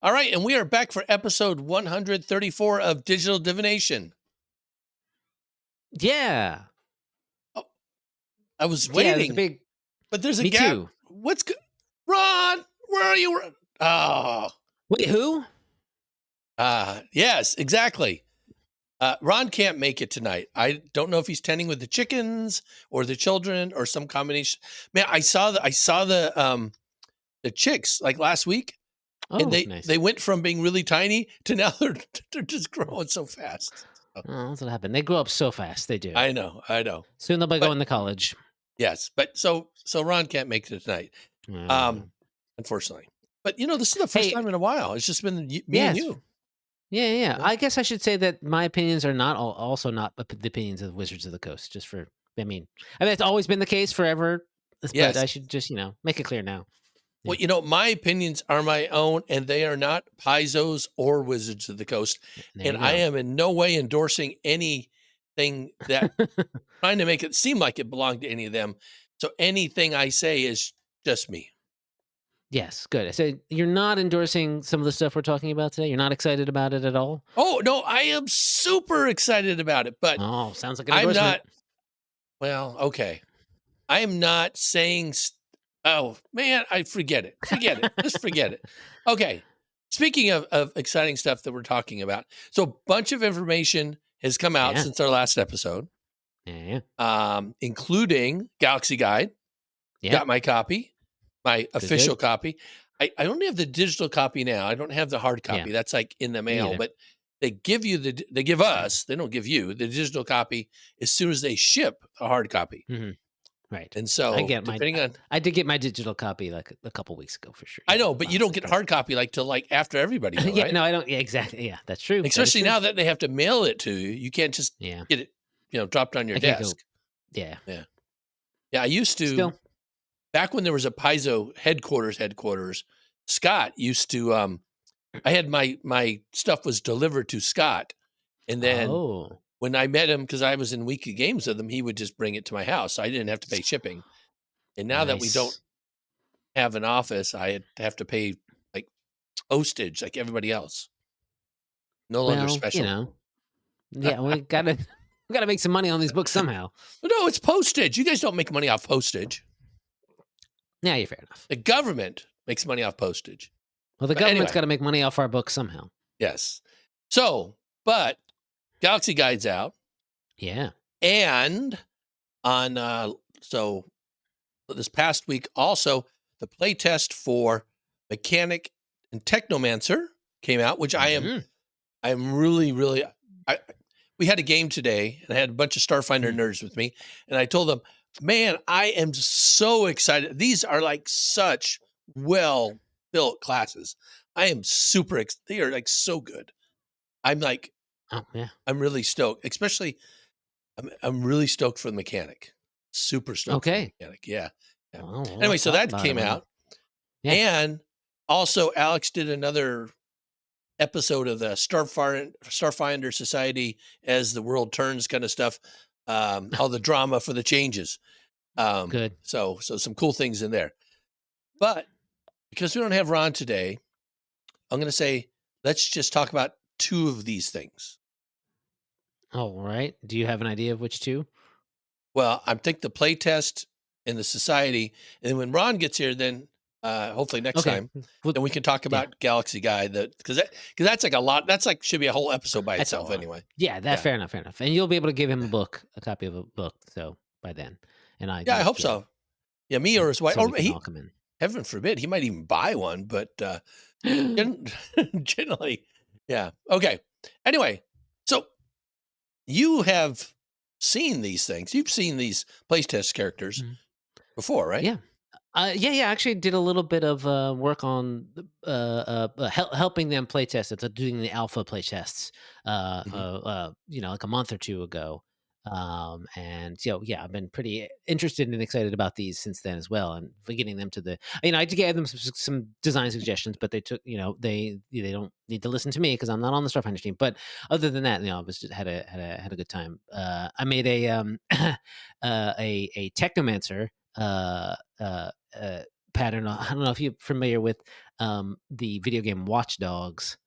All right, and we are back for episode 134 of Digital Divination. Yeah. Oh, I was Yeah, waiting, there's a big... but there's a Me gap. too. What's good? Ron, where are you? Oh, Wait, who? yes, exactly. Ron can't make it tonight. I don't know if he's tending with the chickens or the children or some combination. Man, I saw the chicks like last week, and Oh, nice. they went from being really tiny to now they're just growing so fast. So, Oh, that's what happened. They grow up so fast. They do. I know. Soon they'll be But going to college. yes, but so Ron can't make it tonight, unfortunately. But this is the first Hey, time in a while. It's just been me and yes. you. Yeah. Yeah. I guess I should say that my opinions are not also not the opinions of Wizards of the Coast. I mean, it's always been the case forever. Yes. But I should just make it clear now. Well, my opinions are my own, and they are not Paizo's or Wizards of the Coast. And I am in no way endorsing anything that trying to make it seem like it belonged to any of them. So anything I say is just me. Yes, good. So you're not endorsing some of the stuff we're talking about today? You're not excited about it at all? Oh, no, I am super excited about it, but sounds like an endorsement. I'm not. Well, okay. I am not saying. Oh man, I forget it. Just forget it. Okay. Speaking of exciting stuff that we're talking about, so a bunch of information has come out since our last episode. Yeah. Including Galaxy Guide. Yeah. Got my copy, my official copy. I don't have the digital copy now. I don't have the hard copy. That's like in the mail, but they give us, they don't give you the digital copy as soon as they ship a hard copy. Mm-hmm. Right. And so I did get my digital copy like a couple weeks ago for sure. I know, but you don't get hard copy till after everybody. Though, yeah, right? no, I don't. Yeah, exactly. Yeah, that's true. Especially now that they have to mail it to you. You can't just get it, dropped on your desk. Yeah. I used to, back when there was a Paizo headquarters, Scott used to, I had my stuff was delivered to Scott. And then when I met him, because I was in weekly games with him, he would just bring it to my house. So I didn't have to pay shipping. And now that we don't have an office, I have to pay like postage like everybody else. No longer special. Yeah, we gotta make some money on these books somehow. No, it's postage. You guys don't make money off postage. Yeah, you're fair enough. The government makes money off postage. Well, the government's got to make money off our books somehow. Yes. So, but Galaxy Guide's out. Yeah. And on so this past week also the playtest for Mechanic and Technomancer came out, which I'm really we had a game today and I had a bunch of Starfinder nerds with me, and I told them, man, I am so excited. These are like such well built classes. I am super they are like so good. I'm like, I'm really stoked, especially I'm really stoked for the Mechanic. Super stoked for the Mechanic. Yeah. Oh, well, anyway, so that came out. Yeah. And also Alex did another episode of the Starfinder Society as the world turns kind of stuff. All the drama for the changes. Good. So some cool things in there. But because we don't have Ron today, I'm going to say, let's just talk about two of these things. All right. Do you have an idea of which two? Well, I think the playtest and the society. And when Ron gets here, then hopefully next time, then we can talk about Galaxy Guide. Because that's like a lot. That's like should be a whole episode by itself anyway. Yeah, fair enough. And you'll be able to give him a copy of a book. So by then, and I hope so. Yeah, me or his wife, or he all come in. Heaven forbid, he might even buy one. But generally, yeah. Okay. Anyway, so you have seen these things. You've seen these playtest characters before, right? Yeah. I actually did a little bit of work on helping them playtest it, doing the alpha playtests, like a month or two ago. And I've been pretty interested and excited about these since then as well, and for getting them to I gave them some design suggestions, but they took, they don't need to listen to me because I'm not on the Starfinder team. But other than that, I was just had a good time. I made a Technomancer. pattern. I don't know if you're familiar with the video game Watch Dogs.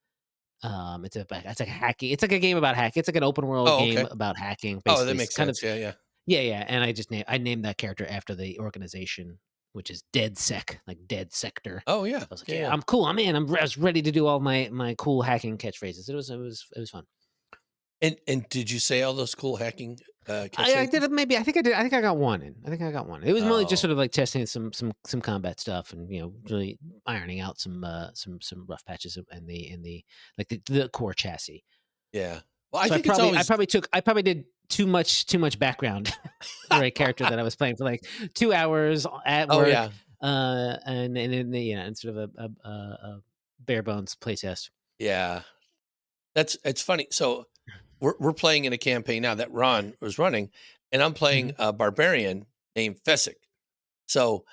It's like a hacking. It's like a game about hacking. It's like an open world Oh, game okay. about hacking. Oh, that Basically, it's makes kind of sense. Yeah, yeah. yeah, yeah. And I named that character after the organization, which is DeadSec, like Dead Sector. Oh, yeah. So I was like, Yeah, yeah, yeah. I'm cool. I'm in. I was ready to do all my cool hacking catchphrases. It was fun. And did you say all those cool hacking I did catchphrases? it. Maybe I think I did. I think I got one in. I think I got one. It was mostly just Oh, sort of like testing some combat stuff and really ironing out some rough patches in the like the core chassis. yeah. Well, I So think it's always. I probably did too much background for a character that I was playing for like 2 hours at Oh, work, yeah. and sort of a bare bones playtest. Yeah. It's funny. So we're playing in a campaign now that Ron was running, and I'm playing Hmm. a barbarian named Fessick. So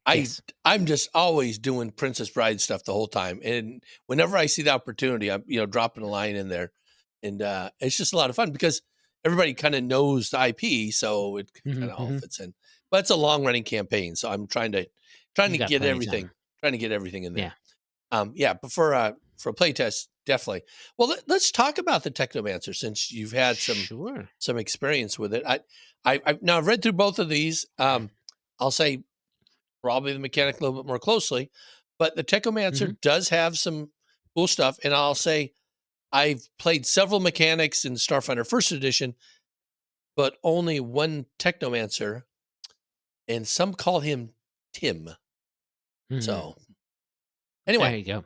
I Yes. I'm just always doing Princess Bride stuff the whole time, and whenever I see the opportunity, I'm dropping a line in there, and it's just a lot of fun because everybody kind of knows the IP, so it Hmm. kind of all Hmm. fits in. But it's a long running campaign, so I'm trying You to got get plenty of time. everything in there. Yeah. Yeah, but for a playtest, definitely. Well, let's talk about the Technomancer since you've had Sure. some experience with it. I've read through both of these. I'll say probably the mechanic a little bit more closely, but the Hmm. Technomancer does have some cool stuff. And I'll say I've played several mechanics in Starfinder First Edition, but only one Technomancer, and some call him Tim. Hmm. So anyway, There you go.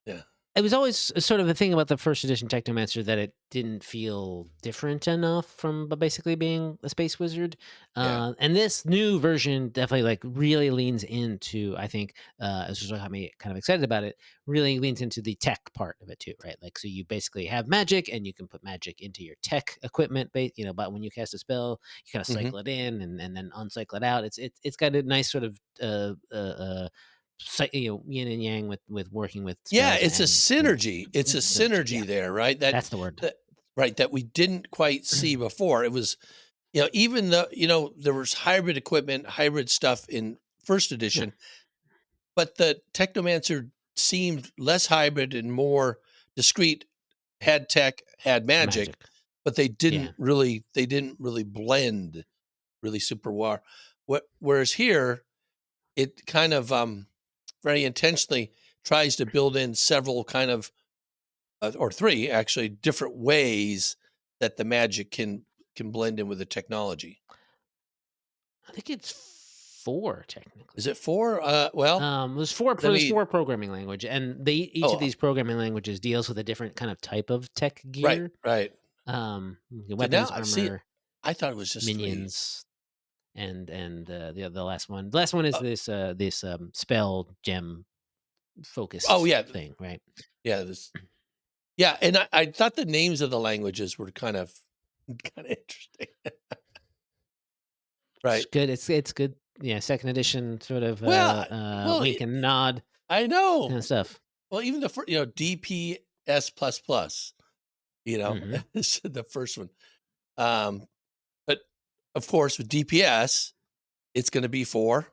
yeah, It was always sort of a thing about the first edition Technomancer that it didn't feel different enough from basically being a space wizard. yeah, And this new version definitely like really leans into, I think, this is what got me kind of excited about it, really leans into the tech part of it too, right? Like, so you basically have magic and you can put magic into your tech equipment, but when you cast a spell, you kind of hmm cycle it in and then uncycle it out. It's got a nice sort of, yin and yang with working with yeah. spells It's a and synergy. It's a village. Yeah, synergy there, right? That that's the word. that right that we didn't quite see before. It was even though there was hybrid equipment, hybrid stuff in First Yeah, Edition, but the Technomancer seemed less hybrid and more discrete, had tech, had magic, magic. but Yeah, they didn't really blend really super well. Whereas here, it kind of very intentionally tries to build in several kind of or three actually different ways that the magic can blend in with the technology. I think it's four Is technically. it four? Well, let There's me. four programming language, and each of Oh, these programming languages deals with a different kind of type of tech right, gear. right. So now Weapons, I see. armor, I thought it was just three. minions, and the last one. The last one is Uh, this spell gem oh focused yeah, thing, right? yeah. Yeah, and I thought the names of the languages were kind of interesting, It's right? good. It's good. Yeah, second edition sort of Well, well, wink and nod I kind of know. stuff. Well, even the first, DPS plus plus, Hmm. is the first one. Um, but of course, with DPS, it's going to be for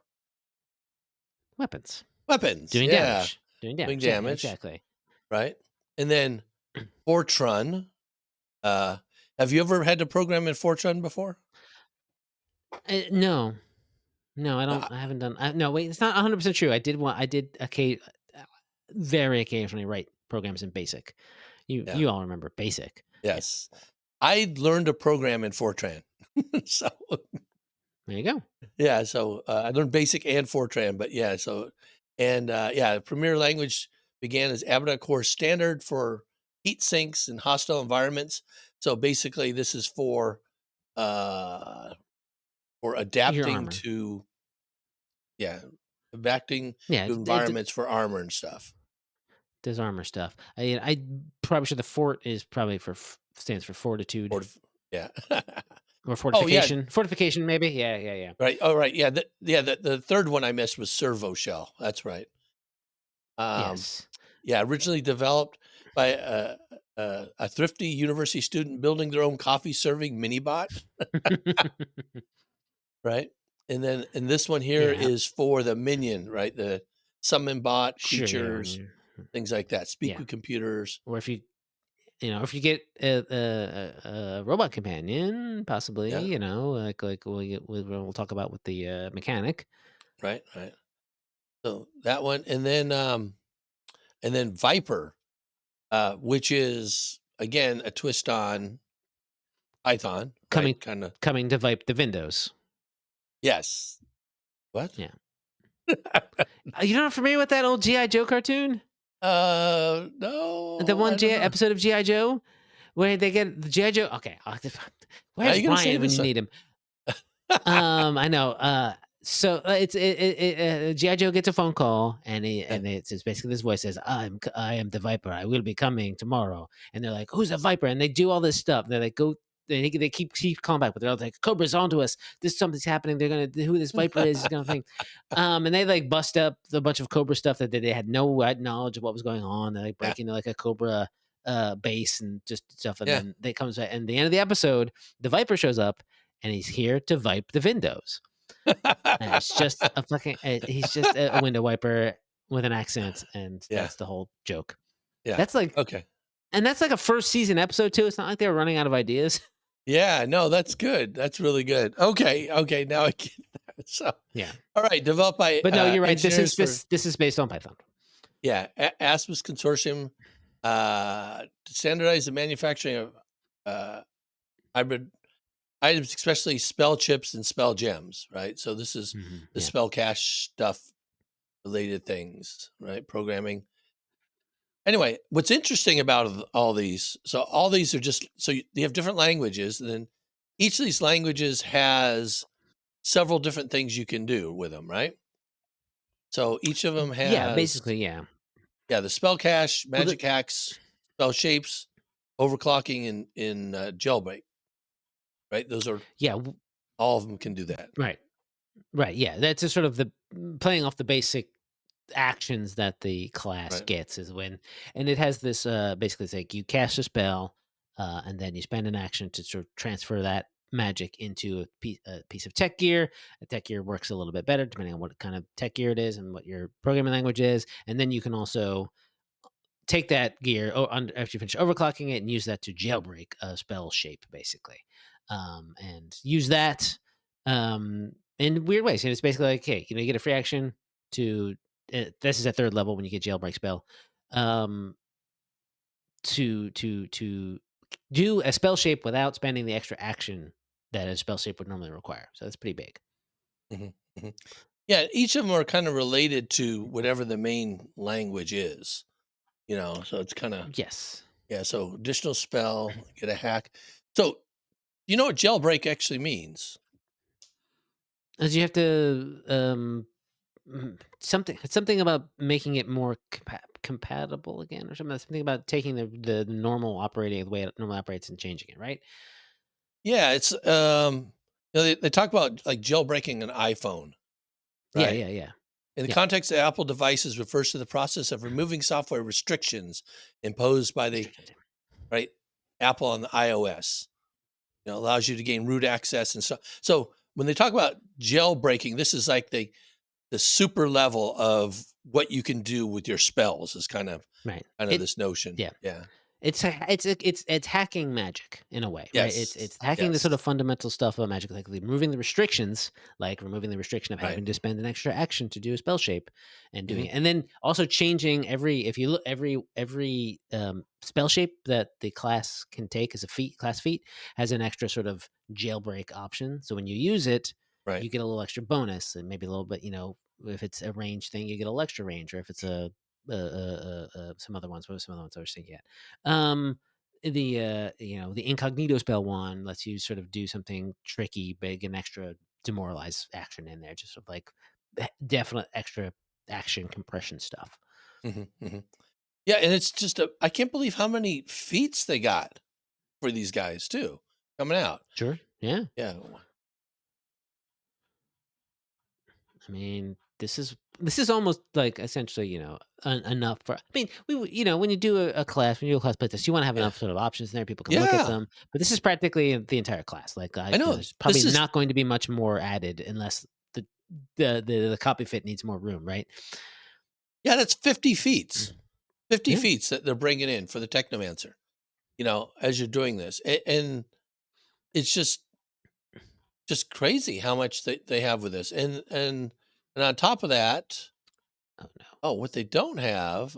Weapons. weapons. Doing Yeah, damage. Doing doing damage. Yeah, damage, exactly. right? And then Fortran. Uh, have you ever had to program in Fortran before? No. No, I don't Uh, I haven't done no, wait, it's not 100% true. I did very occasionally write programs in BASIC. yeah. You all remember BASIC. Yeah. Yes. I learned to program in Fortran. So, There you go. yeah, so, I learned BASIC and Fortran, but yeah, yeah, the premier language began as Abaddon Core Standard for heat sinks and hostile environments. So, basically, this is uh, for Your adapting armor. to yeah, adapting Yeah, to environments for armor and stuff. does armor stuff. I probably sure the fort is probably stands for fortitude Fortif yeah. or Oh, yeah, fortification. Fortification maybe. Yeah, yeah, yeah. right, oh, right, the 3rd one I missed was servo shell, that's right. Um, Yes. yeah, originally developed by a thrifty university student building their own coffee serving mini bot, right? and this one here Yeah, is for the minion, right? The summon bot sure, yeah, creatures, things like that. Speak yeah. with computers. Or if you if you get a robot companion, possibly, Yeah, like we'll talk about with the mechanic. right, right. So that one, and then Viper, which is again a twist on Python, right? Coming Kind of. coming to Vipe the Windows. Yes. What? Yeah. You're not familiar with that old GI Joe cartoon? The No, one I don't GI know. episode of GI Joe where they get the GI Joe. Okay, How are you where's gonna say Ryan when this? you need him? I know. So GI Joe gets a phone call, and Yeah. it's basically this voice says, I am the Viper. I will be coming tomorrow." And they're like, "Who's the Viper?" And they do all this stuff. They're like, "Go." They keep calling back, but they're all like, "Cobra's onto us. This something's happening. They're gonna who this Viper is gonna think." And they like bust up a bunch of Cobra stuff that they had no knowledge of what was going on. They like Yeah. break into like a Cobra base and just stuff, and Yeah. then they comes back. And the end of the episode, the Viper shows up, and he's here to wipe the windows. And it's just a fucking he's just a window wiper with an accent, and Yeah. that's the whole joke. Yeah. That's like Okay. and that's like a first season episode too. It's not like they were running out of ideas. Yeah, no, that's good. That's really good. Okay, okay, now I get that. So, Yeah. all right, developed by But no, you're right. This is engineers for this is based on Python. yeah, ASMUS Consortium to standardize the manufacturing of uh, hybrid items, especially spell chips and spell gems. Right. So this is the Yeah. spell cache stuff related things. Right. Programming. Anyway, what's interesting about all these? So all these are just so you have different languages, and then each of these languages has several different things you can do with them, right? So each of them Yeah, has, basically, yeah. yeah, the spell cache, Well, magic hacks, spell shapes, overclocking, and in jailbreak, right? Those are yeah, all of them can do that, right. Right, yeah. That's just sort of the playing off the basic actions that the class right? gets is when and it has this basically it's like you cast a spell and then you spend an action to sort of transfer that magic into a piece of tech gear. A tech gear works a little bit better depending on what kind of tech gear it is and what your programming language is, and then you can also take that gear after you finish overclocking it and use that to jailbreak a spell shape basically, and use that in weird ways. And it's basically like, hey, you get a free action to this is at third level when you get jailbreak spell, um, to do a spell shape without spending the extra action that a spell shape would normally require. So that's pretty big. hmm hmm Yeah, each of them are kind of related to whatever the main language is, So it's kind of Yes. yeah. So additional spell, get a hack. So you know what jailbreak actually means? As you have to something about making it more compatible again, or something about taking the normal operating the way it normally operates and changing it, right? Yeah, it's they talk about like jailbreaking an iPhone, Yeah, right? yeah, yeah, In the yeah. context of Apple devices, refers to the process of removing software restrictions imposed by the Restrictions. right Apple on the iOS. Allows you to gain root access and so. So when they talk about jailbreaking, this is like the super level of what you can do with your spells. Is Right. kind of It this notion. Yeah. Yeah. It's hacking magic in a way, right? It's Yes. hacking the sort Yes. of fundamental stuff of magic, like removing the restrictions, like removing the restriction of Right. having to spend an extra action to do a spell shape, and doing hmm it, and then also changing every if you look every spell shape that the class can take as a class feat has an extra sort of jailbreak option. So when you use it, Right. you get a little extra bonus, and maybe a little bit, if it's a range thing, you get a little extra range, or if it's a some other ones. What were some other ones I was thinking at? The incognito spell one lets you sort of do something tricky, big, and extra demoralize action in there, just sort of like definite extra action compression stuff. hmm Yeah, and it's just I can't believe how many feats they got for these guys too coming out. Sure. Yeah. Yeah. I mean, this is almost like essentially, enough for. I mean, when you do a class, when you do a class playtest, you want to have Yeah. enough sort of options in there. People can look at Yeah. them, but this is practically the entire class. Like, I know. there's probably This is not going to be much more added unless the copy fit needs more room, right? yeah, that's 50 feats. 50 Yeah. feats that they're bringing in for the Technomancer, as you're doing this. And it's just crazy how much they have with this. And on top of that, Oh no. what they don't have,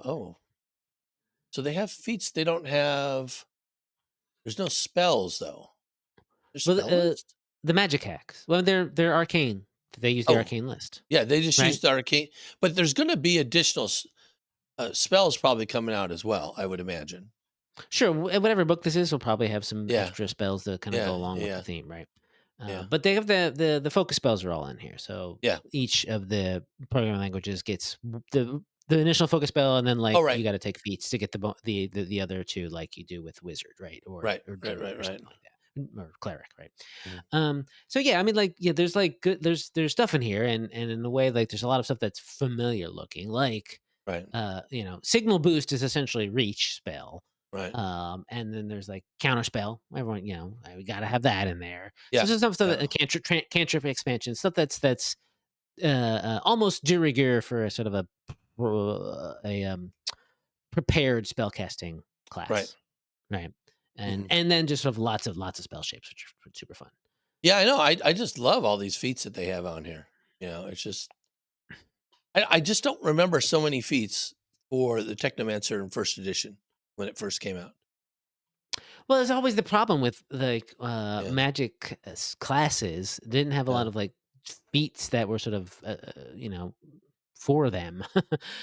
so they have feats they don't have. There's no spells though. There's Well, spell list? the magic hacks. Well, they're arcane. They use the Oh, arcane list, yeah, they just right? use the arcane, but there's gonna be additional spells probably coming out as well, I would imagine. Sure, whatever book this is will probably have some Yeah, extra spells that kind of go yeah, along with the yeah, theme, right? yeah, But they have the focus spells are all in here. So yeah. each of the programming languages gets the initial focus spell, and then Oh, like right, you got to take feats to get the other two, like you do with wizard, right, or right, right, druid right, or right. something like that, or cleric, right? Mhm. So yeah, I mean, like, yeah, there's like good, there's stuff in here, and in a way, like, there's a lot of stuff that's familiar looking, like Right, signal boost is essentially reach spell. right. And then there's like counter spell. Everyone, we got to have that in there. So Yeah, there's some stuff yeah. that cantrip expansion stuff that's almost de rigueur for a sort of a prepared spell casting Right. class, right? And Mhm. and then just sort of lots of spell shapes, which are super fun. Yeah, I know. I just love all these feats that they have on here. It's just I just don't remember so many feats for the Technomancer in first edition when it first came out. Well, there's always the problem with like Yeah, magic classes didn't have a yeah, lot of like feats that were sort of for them.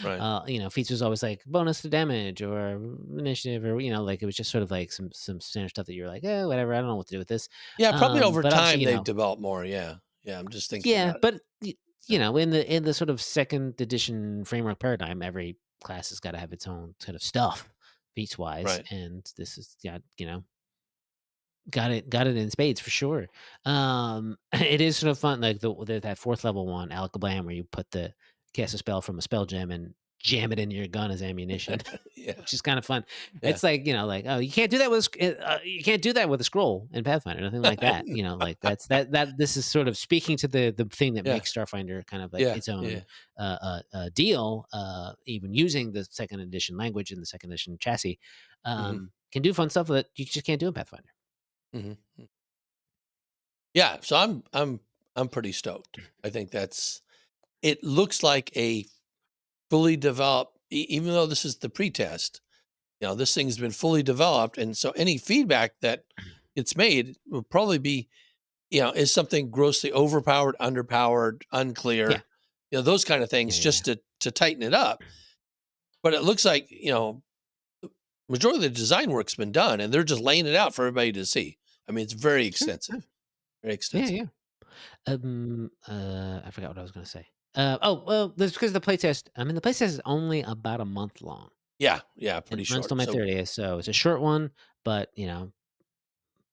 right. Feats was always like bonus to damage or initiative, or like it was just sort of like some standard stuff that you're like, oh, whatever, I don't know what to do with this. Yeah, probably over But obviously, time they've developed more. Yeah, yeah. I'm just thinking yeah, about it. but Yeah, in the sort of second edition framework paradigm, every class has got to have its own sort of stuff feats wise, right. and this is, yeah, got it in spades for sure. It is sort of fun, like that fourth level one, Alakablam, where you put the cast a spell from a spell gem and jam it into your gun as ammunition, Yeah, which is kind of fun. yeah. It's like, like, oh, you can't do that with you can't do that with a scroll in Pathfinder, nothing like that. Like that. This is sort of speaking to the thing that Yeah, makes Starfinder kind of like yeah, its own yeah. deal. Even using the second edition language and the second edition chassis, Hmm. can do fun stuff that you just can't do in Pathfinder. Hmm. Yeah. So I'm pretty stoked. I think that's. It looks like a fully developed, even though this is the pretest. This thing's been fully developed, and so any feedback that gets made will probably be, is something grossly overpowered, underpowered, Yeah. unclear, those kind of Yeah, things, yeah, yeah. just to tighten it up. But it looks like, majority of the design work's been done, and they're just laying it out for everybody to see. I mean, it's very Sure, extensive, sure. very Yeah, extensive. yeah. I forgot what I was gonna say. Oh, well, that's because the playtest. I mean, the playtest is only about a month long, Yeah, yeah, and pretty it runs till short. May So 30th, so it's a short one. But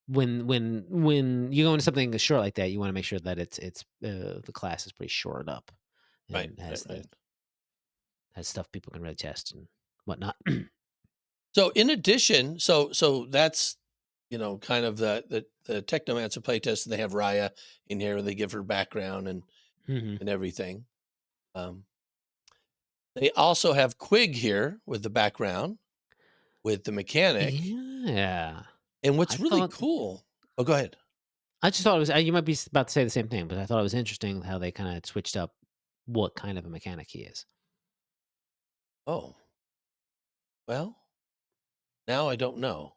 when you go into something that's short like that, you want to make sure that it's the class is pretty shored up right, and right, right. has stuff people can really test and whatnot. So in addition, so that's kind of the Technomancer playtest, and they have Raya in here, and they give her background Hmm. and everything. Um, they also have Quig here with the background with the mechanic, Yeah, and I what's really thought. cool. Oh, go ahead. I just thought it was. You might be about to say the same thing, but I thought it was interesting how they kind of switched up what kind of a mechanic he is. Oh, well, now I don't know.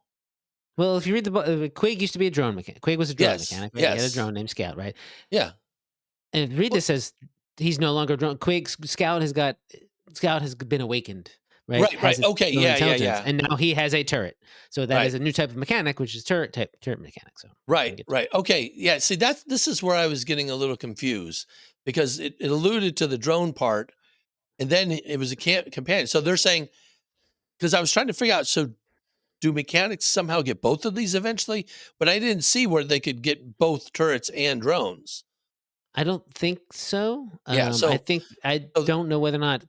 Well, if you read the book, Quig used to be a drone mechanic. Quig was a drone Yes, mechanic, right? He had a yes, drone named Scout, right? yeah. And read Well, this says he's no longer a drone. Scout has been awakened, right? right, right. Has its Okay, own yeah, yeah, intelligence, yeah. and now he has a turret. So that Right, is a new type of mechanic, which is turret mechanic. So we can right, get to right. Okay, yeah. See, this is where I was getting a little confused because it alluded to the drone part, and then it was a companion. So they're saying, because I was trying to figure out, so do mechanics somehow get both of these eventually? But I didn't see where they could get both turrets and drones. I don't think so. Yeah. I So, think I so don't know whether or not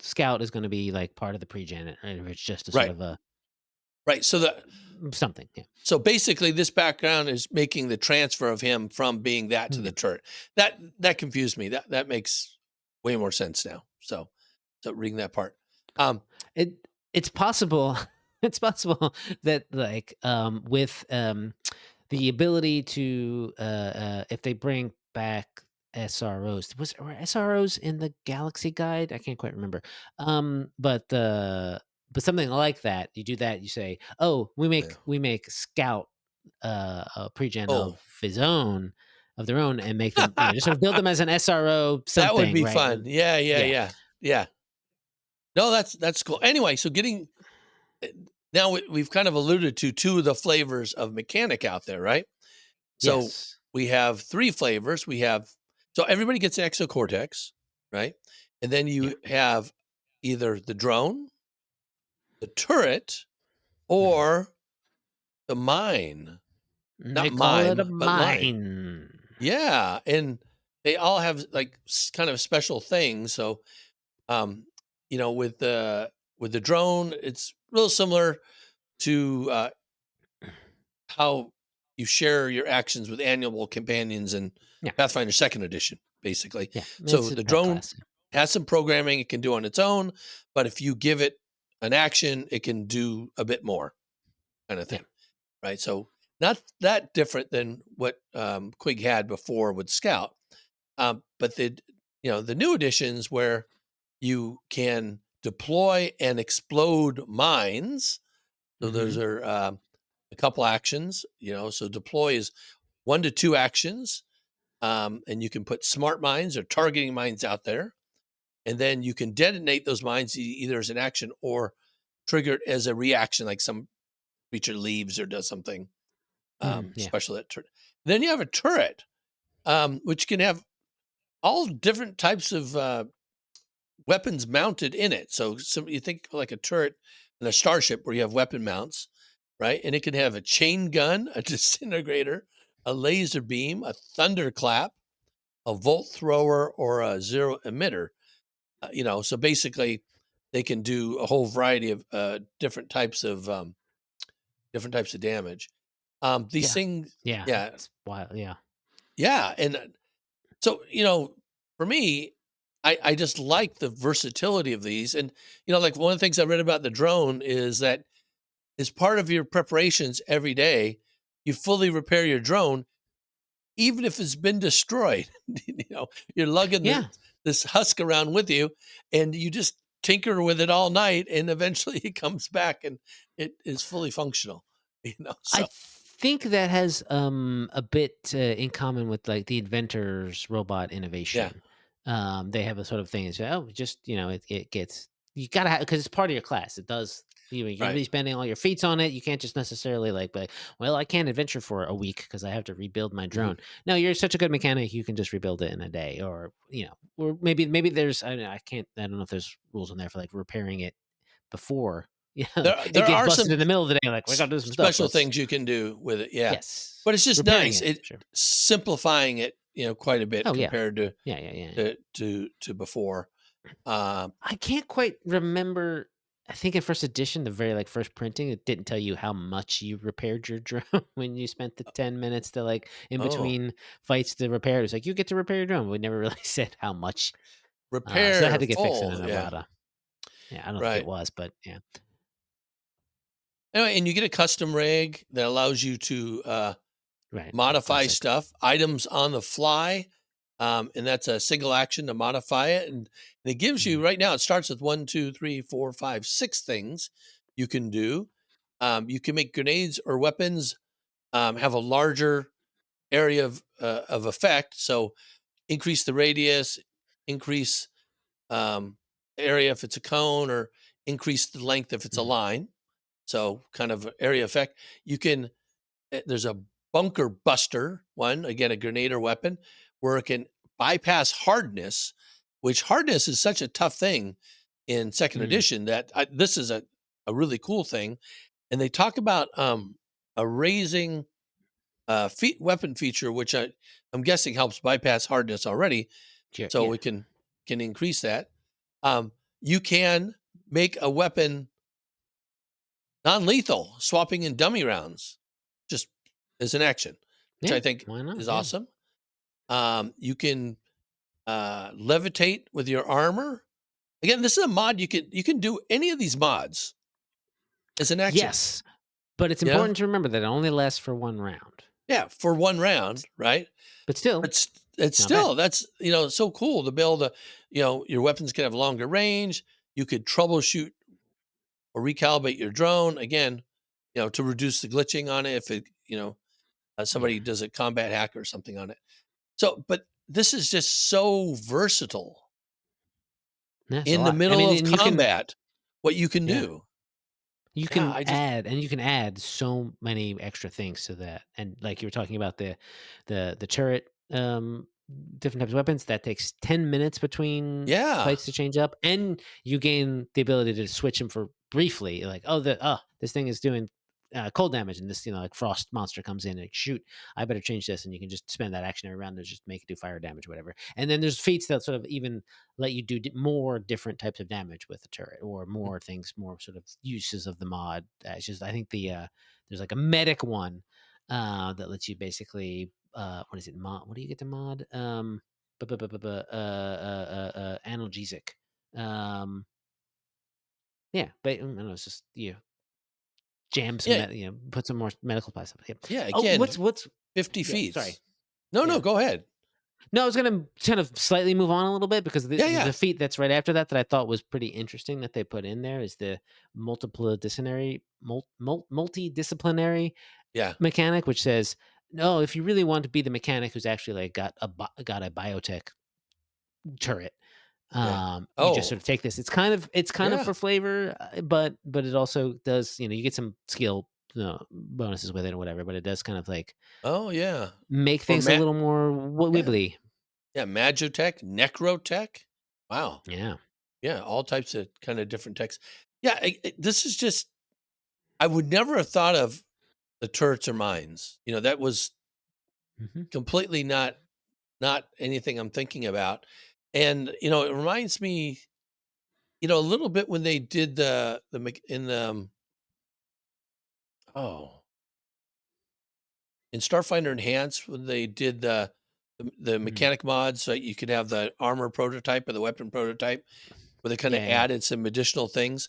Scout is gonna be, like, part of the pre-gen, or if it's just a sort right, of a right. something, yeah. So basically, this background is making the transfer of him from being that to the Yeah. turret. That confused me. That makes way more sense now. So reading that part. Um, It's possible it's possible that, like, with, the ability to, if they bring back SROs, were SROs in the Galaxy Guide? I can't quite remember. But something like that, you do that, you say, "Oh, yeah. we make Scout, a pregen Oh, of their own, and make them, just sort of build them as an SRO that would something," be right? fun. Yeah, yeah, Yeah. yeah, yeah. No, that's cool. Anyway, so getting eh, now we've kind of alluded to two of the flavors of mechanic out there, right? So Yes. we have three flavors. We have so everybody gets an exocortex, right? And then Yeah. you have either the drone, the turret, Mhm. or the mine. Not They call it a mime, but line. mine. Yeah, and they all have like kind of special things. So, um, with the drone, it's real similar to how you share your actions with annual companions in Yeah, Pathfinder Second Edition, basically. yeah, So it's a the tech drone class. has some programming it can do on its own, but if you give it an action, it can do a bit more, kind of Yeah. thing. Right? So not that different than what Quig had before with Scout, but the new editions where you can deploy and explode mines. So those Mhm. are a couple actions. So deploy is 1 to 2 actions, and you can put smart mines or targeting mines out there, and then you can detonate those mines either as an action or trigger it as a reaction, like some creature leaves or does something Mhm, yeah. special that turret. Then you have a turret, which can have all different types of weapons mounted in it. So you think like a turret in a starship where you have weapon mounts, right? And it can have a chain gun, a disintegrator, a laser beam, a thunderclap, a volt thrower, or a zero emitter. So basically, they can do a whole variety of different types of damage. These Yeah. things, Yeah, yeah, it's wild, yeah. yeah, and so, for me, I just like the versatility of these. And, like one of the things I read about the drone is that as part of your preparations every day, you fully repair your drone, even if it's been destroyed. You're lugging Yeah. this husk around with you and you just tinker with it all night. And eventually it comes back and it is fully functional, I so think that has, a bit, in common with, like, the inventor's robot yeah, innovation. They have a sort of thing, it's, oh, just, it gets, you gotta have, because it's part of your class. It does, you're gonna right. be spending all your feats on it. You can't just necessarily, like, be like, "Well, I can't adventure for a week because I have to rebuild my Mhm. drone." No, you're such a good mechanic, you can just rebuild it in a day, or maybe there's, I don't know if there's rules in there for, like, repairing it before, it There gets are busted some in the middle of the day, like, "We gotta do some stuff, special let's." things you can do with it, yeah. Yes. But it's just Repairing nice. it, It sure. simplifying it, quite a bit Oh, yeah. compared to Yeah, yeah, yeah, yeah. to before. Um, I can't quite remember. I think in first edition, the very, like, first printing, it didn't tell you how much you repaired your drone when you spent the 10 minutes to, like, in oh, between fights to repair it. It's like, "You get to repair your drone." We never really said how much. So that had repair to get fixed in full, an yeah, errata. Yeah, I don't think it right. was, but yeah. Anyway, and you get a custom rig that allows you to Right, modify classic. stuff, items on the fly, and that's a single action to modify it. And it gives Mhm, you right now. It starts with 1, 2, 3, 4, 5, 6 things you can do. You can make grenades or weapons have a larger area of effect. So increase the radius, increase area if it's a cone, or increase the length if it's a mhm, line. So kind of area effect. You can there's a bunker buster one, again, a grenade or weapon, where it can bypass hardness, which hardness is such a tough thing in second mm, edition that this is a really cool thing. And they talk about erasing weapon feature, which I'm guessing helps bypass hardness already, Sure. so Yeah. we can increase that. You can make a weapon non-lethal, swapping in dummy rounds, just as an action, which I Yeah. think Why not? is Yeah. awesome. You can levitate with your armor. Again, this is a mod you can do any of these mods as an action. Yes, but it's You know, important to remember that it only lasts for 1 round. yeah, for one round, right? But still, It's not bad. still that's so cool to be able to your weapons can have longer range. You could troubleshoot or recalibrate your drone again, to reduce the glitching on it if Yeah, somebody does a combat hack or something on it. So, but this is just so versatile that's a in the lot. I middle mean, of and you can, combat. What you can yeah. do, You yeah, can I just add and you can add so many extra things to that, and, like, you were talking about the turret, different types of weapons, that takes 10 minutes between yeah, fights to change up, and you gain the ability to switch them for briefly, like, this thing is doing, cold damage, and this, like, frost monster comes in, and shoot, I better change this, and you can just spend that action every round to just make it do fire damage, whatever, and then there's feats that sort of even let you do more different types of damage with the turret, or more things, more sort of uses of the mod. It's just, I think there's like a medic one that lets you basically, what is it, mod? What do you get to mod? Analgesic. Um, yeah, but I don't know. It's just jam some, yeah, put some more medical supplies. Yeah. yeah. Oh, Again, 50 yeah. Sorry. feats. No, no, Yeah. go ahead. No, I was gonna kind of slightly move on a little bit, because Yeah, the yeah, feat that's right after that I thought was pretty interesting that they put in there is the multidisciplinary multidisciplinary yeah, mechanic, which says, no, if you really want to be the mechanic who's actually like got a biotech turret, yeah. you just Oh, sort of take this. It's kind of yeah. for flavor, but it also does, you get some skill, bonuses with it or whatever, but it does kind of like Oh, yeah. make For things a little more yeah, wibbly. yeah. Magotech, Necrotech. Wow. Yeah. Yeah, all types of kind of different techs. Yeah, this is just. I would never have thought of the turrets or mines. That was Hmm. completely not anything I'm thinking about. And it reminds me, a little bit when they did in the oh in Starfinder Enhanced when they did the Mm. mechanic mods, so you could have the armor prototype or the weapon prototype, where they kind of Yeah, yeah. added some additional things.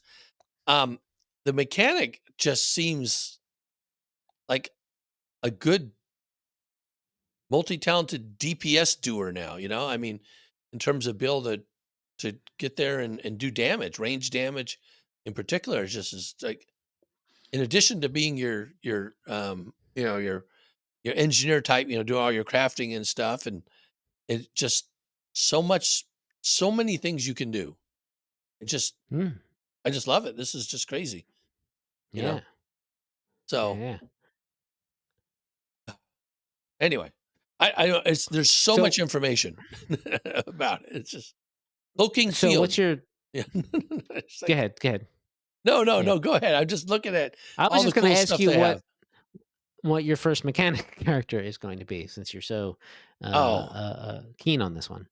Um, the mechanic just seems like a good multi-talented DPS doer now. I mean, in terms of build to get there and do damage, range damage in particular is just is like in addition to being your engineer type, do all your crafting and stuff, and it just so much, so many things you can do. It just Mm. I just love it. This is just crazy, you know. Yeah. Yeah, So yeah. anyway, I don't. It's there's so much So information about it. It's just looking so what's field. your Yeah. It's Go like, ahead, go ahead. no, no, Yeah. no, go ahead. I'm just looking at I was all the just gonna cool ask stuff you they have. what your first mechanic character is going to be, since you're so, Oh, keen on this one.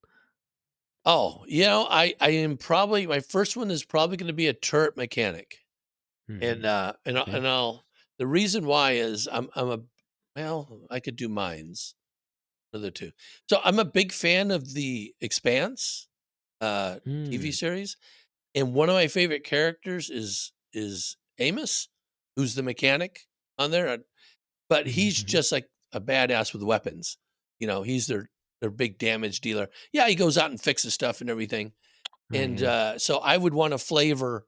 oh, I am probably my first one is probably going to be a turret mechanic, and Mhm. Okay. I'll the reason why is I'm a well I could do mines another two. So I'm a big fan of the Expanse uh, TV Mm. series, and one of my favorite characters is Amos, who's the mechanic on there. But Mhm, he's mhm. just like a badass with weapons. He's their big damage dealer. Yeah, he goes out and fixes stuff and everything. Right, And yeah. so I would want to flavor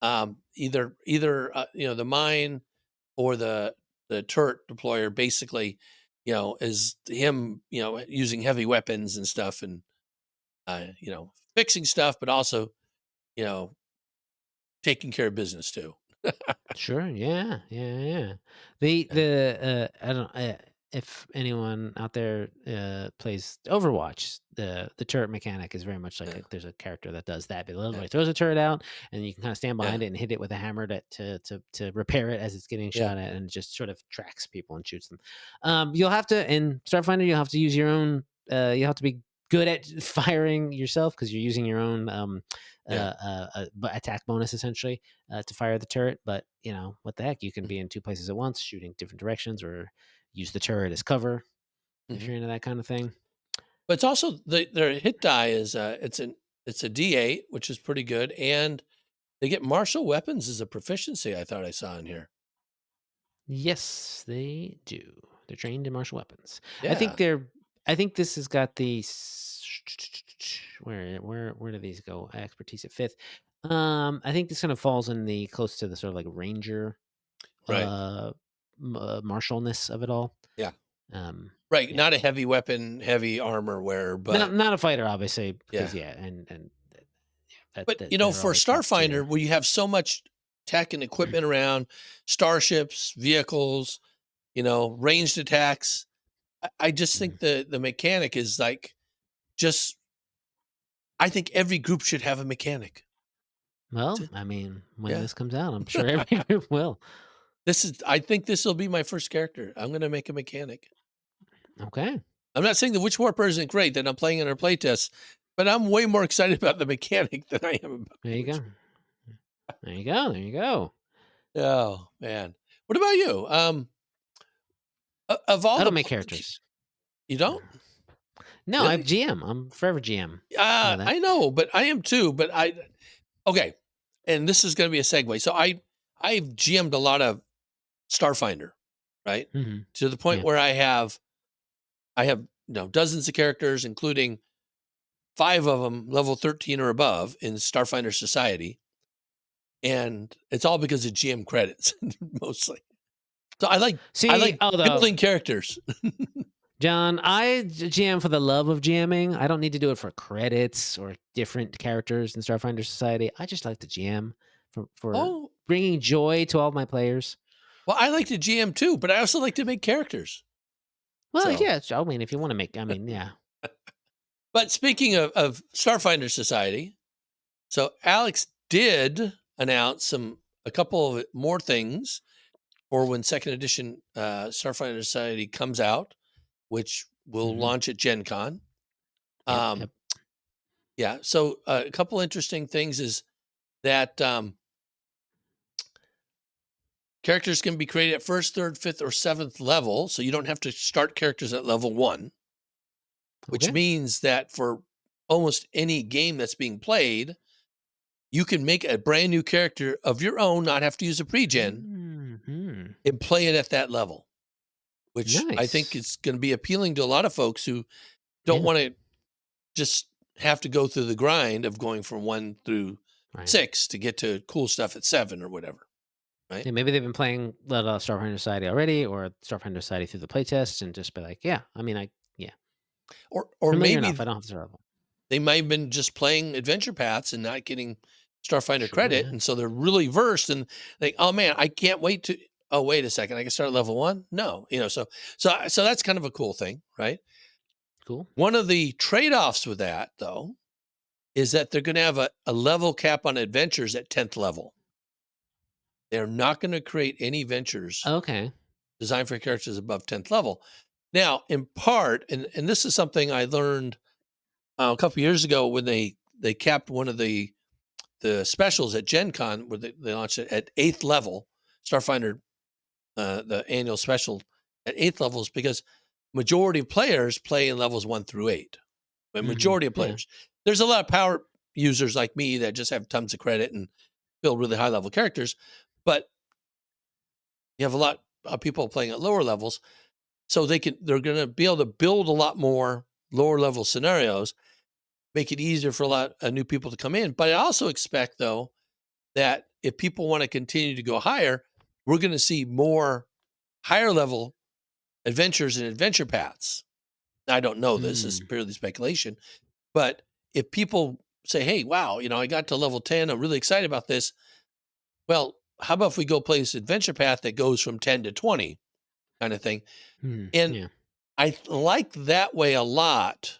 either the mine or the turret deployer basically, is him, using heavy weapons and stuff and fixing stuff, but also, you know, taking care of business too. Sure, yeah, yeah, yeah. The I don't, if anyone out there plays Overwatch, the turret mechanic is very much like Yeah. there's a character that does that. It literally Yeah. throws a turret out, and you can kind of stand Yeah. behind it and hit it with a hammer to repair it as it's getting Yeah. shot at, and it just sort of tracks people and shoots them. You'll have to in Starfinder. You'll have to use your own. You have to be good at firing yourself because you're using your own Yeah. attack bonus essentially to fire the turret. But what the heck, you can Mhm. be in two places at once, shooting different directions, or use the turret as cover if Mhm. you're into that kind of thing. But it's also their hit die is it's a D8, which is pretty good, and they get martial weapons as a proficiency. I thought I saw in here. Yes, they do. They're trained in martial weapons. I think Yeah. they're. I think this has got the where do these go? Expertise at fifth. I think this kind of falls in the close to the sort of like ranger, Right. martialness of it all. Yeah. Um, Right. yeah, Not a heavy weapon, heavy armor wearer, not but not a fighter, obviously, yeah. because and But they're for always top Starfinder, tier. where you have so much tech and equipment around, starships, vehicles, ranged attacks, I just Mhm. think the mechanic is like just. I think every group should have a mechanic. Well, That's it. I mean, when Yeah. this comes out, I'm sure every group will. I think this will be my first character. I'm gonna make a mechanic. Okay. I'm not saying the Witch Warper isn't great that I'm playing in our playtests, but I'm way more excited about the mechanic than I am about There the you Witch go. Warper. There you go. There you go. Oh man. What about you? Of all I the don't make characters. you No, don't? no, I have Really? GM. I'm forever GM. You know that? I know, but I am too, but okay. And this is gonna be a segue. So I've GM'd a lot of Starfinder, right? Hmm. To the point Yeah. where I have dozens of characters, including 5 of them level 13 or above in Starfinder Society, and it's all because of GM credits mostly. So I See, like although building characters. John, GM for the love of GMing. I don't need to do it for credits or different characters in Starfinder Society. I just like to GM for Oh, bringing joy to all my players. well, I like to GM too, but I also like to make characters. Well, So, yeah. I mean, if you want to make, I mean, yeah. but speaking of Starfinder Society, so Alex did announce a couple of more things for when second edition Starfinder Society comes out, which will Hmm. launch at Gen Con. Yep. Yep. Um, yeah. So a couple interesting things is that characters can be created at first, third, fifth, or seventh level. So you don't have to start characters at level 1, which Okay. means that for almost any game that's being played, you can make a brand new character of your own, not have to use a pre-gen, Hmm. and play it at that level, which I think Nice. is going to be appealing to a lot of folks who don't Yeah. want to just have to go through the grind of going from 1 through Right. 6 to get to cool stuff at 7 or whatever, right? Yeah, maybe they've been playing Starfinder Society already, or Starfinder Society through the playtest, and just be like, yeah, I mean, yeah, Or familiar enough. I maybe don't have to start level. they might have been just playing adventure paths and not getting Starfinder Sure, credit, yeah, and so they're really versed and like, oh man, I can't wait to. Oh wait a second, I can start at level 1. No, so that's kind of a cool thing, right? cool. One of the trade offs with that though is that they're going to have a level cap on adventures at 10th level. They're not going to create any ventures Okay. designed for characters above 10th level. Now, in part, and this is something I learned a couple years ago when they capped one of the specials at Gen Con where they launched it at 8th level, Starfinder, the annual special at 8th levels, because majority of players play in levels 1 through 8. The Hmm. majority of Yeah. players. There's a lot of power users like me that just have tons of credit and build really high level characters, but you have a lot of people playing at lower levels, so they're going to be able to build a lot more lower level scenarios, make it easier for a lot of new people to come in. But I also expect though that if people want to continue to go higher, we're going to see more higher level adventures and adventure paths. I don't know this, is Mm. purely speculation, but if people say, hey, wow, I got to level 10, I'm really excited about this. Well, how about if we go play this adventure path that goes from 10 to 20? kind of thing. And Yeah. I like that way a lot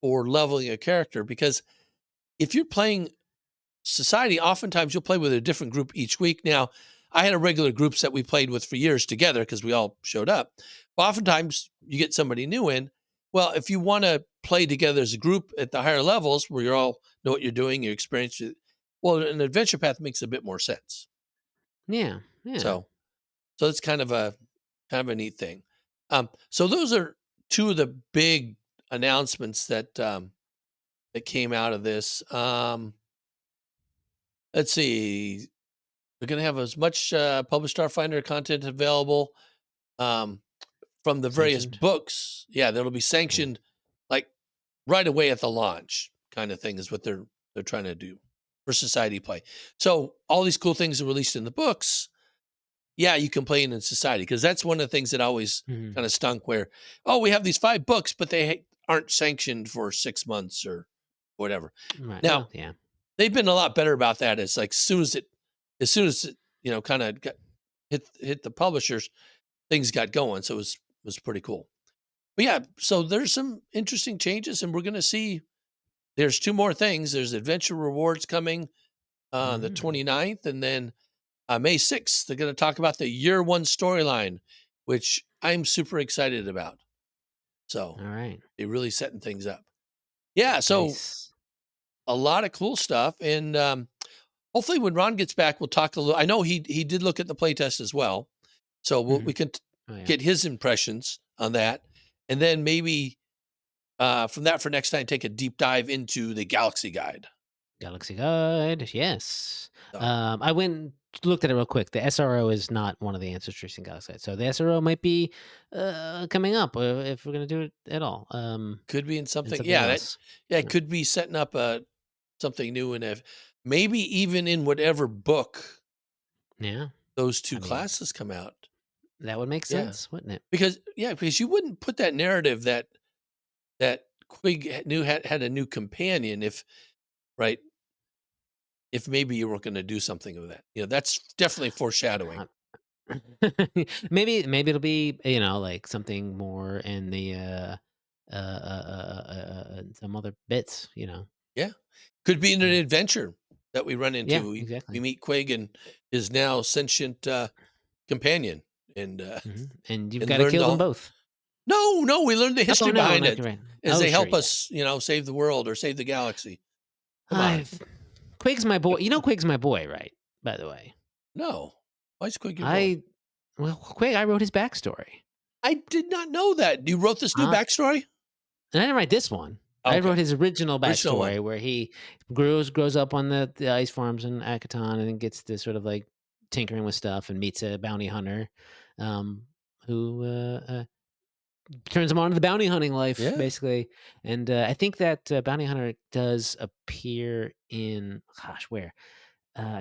for leveling a character, because if you're playing society, oftentimes you'll play with a different group each week. Now, I had a regular groups that we played with for years together because we all showed up. But oftentimes you get somebody new in. Well, if you want to play together as a group at the higher levels where you all know what you're doing, your experience, well, an adventure path makes a bit more sense. Yeah. Yeah. So, so it's kind of a neat thing. So those are two of the big announcements that came out of this. Let's see. We're going to have as much published Starfinder content available um, from the various Sanctioned. books. Yeah, that'll be Yeah. sanctioned like right away at the launch, kind of thing is what they're trying to do for society play. So all these cool things are released in the books. Yeah, you can play in society, because that's one of the things that always Mhm. kind of stunk. Where, oh, we have these 5 books, but they aren't sanctioned for 6 months or whatever. Right. Now Well, yeah. they've been a lot better about that. It's like as soon as it kind of hit the publishers, things got going. So it was pretty cool. But yeah, so there's some interesting changes, and we're going to see. There's 2 more things. There's adventure rewards coming the Mm. 29th, and then May 6th they're going to talk about the year 1 storyline, which I'm super excited about. So All right. they're really setting things up. Yeah, so Nice. a lot of cool stuff, and hopefully when Ron gets back, we'll talk a little. I know he did look at the playtest as well, so we Mhm. can Oh, yeah. get his impressions on that, and then maybe from that for next time, take a deep dive into the Galaxy Guide. Galaxy Guide. Yes. So I went and looked at it real quick. The SRO is not one of the answers tracing Galaxy Guide. So the SRO might be coming up if we're going to do it at all. could be in And something. something Yeah, else. it could be setting up something new, and if maybe even in whatever book Yeah. those 2 I mean, classes come out. that would make Yeah, sense, wouldn't it? because you wouldn't put that narrative that Quig had a new companion, if right, if maybe you were gonna do something with that. That's definitely foreshadowing. Uh, maybe it'll be like something more in the some other bits. Yeah. Could be in an Yeah. adventure that we run Yeah. into. We Exactly. meet Quig and his now sentient, companion, And you've and got to learned kill them all. both. No, no, we learned the Oh history no, behind not it right. as Oh they sure, help yeah. us, save the world or save the galaxy. Come on. I've Quig's my boy. Quig's my boy, right? By the way, No. Why is Quig your boy? I Quig. I wrote his backstory. I did not know that. You wrote this new Uh, backstory? and I didn't write this one. I wrote Okay. his original Original one. backstory where he grows up on the ice farms in Akaton and then gets to sort of like tinkering with stuff and meets a bounty hunter, um, who turns him on to the bounty hunting life, Yeah. basically. And I think that bounty hunter does appear in gosh, where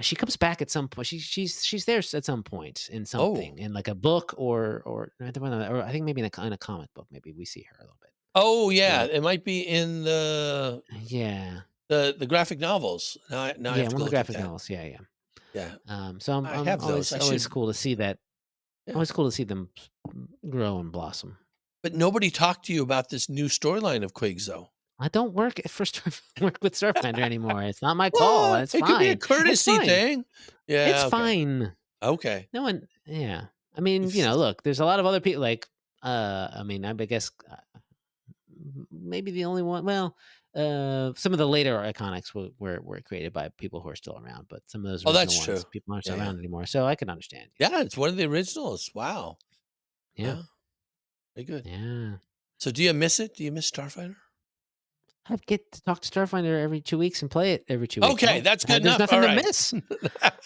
she comes back at some point. She's there at some point in Oh. something in like a book or I think maybe in a comic book. Maybe we see her a little bit. Oh, yeah. So It might be in yeah, the graphic novels. Now I yeah, have to one of go the look at graphic that. novels. Yeah, yeah. Yeah. So I'm I I'm have those. always I always should. cool to see that. Yeah. Always cool to see them grow and blossom. But nobody talked to you about this new storyline of Quigs, though. I don't work work with Starfinder anymore. It's not my call, and What? it's It could be a fine. It's courtesy fine. thing. It's Yeah, okay. fine. Okay. No one yeah. I mean, You've look, there's a lot of other people like, I mean, I guess, maybe the only one well, some of the later iconics were created by people who are still around, but some of those Oh, original that's true. ones, people aren't Yeah, yeah. around anymore, so I can understand, Yeah, it's one of the originals. Wow. Yeah. Yeah, very good. Yeah. So do you miss it? Do you miss Starfighter? I get to talk to Starfinder every 2 weeks and play it every 2 weeks. Okay, that's good There's enough. All nothing to right. miss.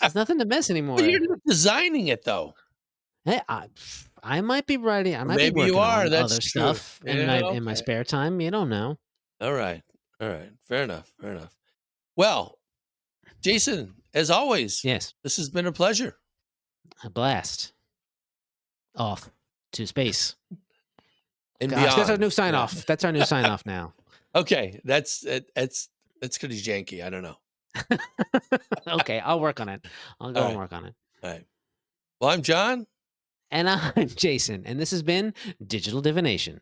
There's nothing to miss But you're anymore. not designing it, though. Hey, I Or might be maybe you working are. on That's other true. stuff in Yeah, my okay. spare time, you don't know. All right. All right. Fair enough. Fair enough. Well, Jason, as always, Yes, this has been a pleasure. a blast. Off to space. And Gosh, that's our beyond. new sign Yeah. off. That's our new sign off now. Okay. That's pretty janky. I don't know. Okay, I'll work on it. I'll All go and right. work on it. All right. Well, I'm John. And I'm Jason, and this has been Digital Divination.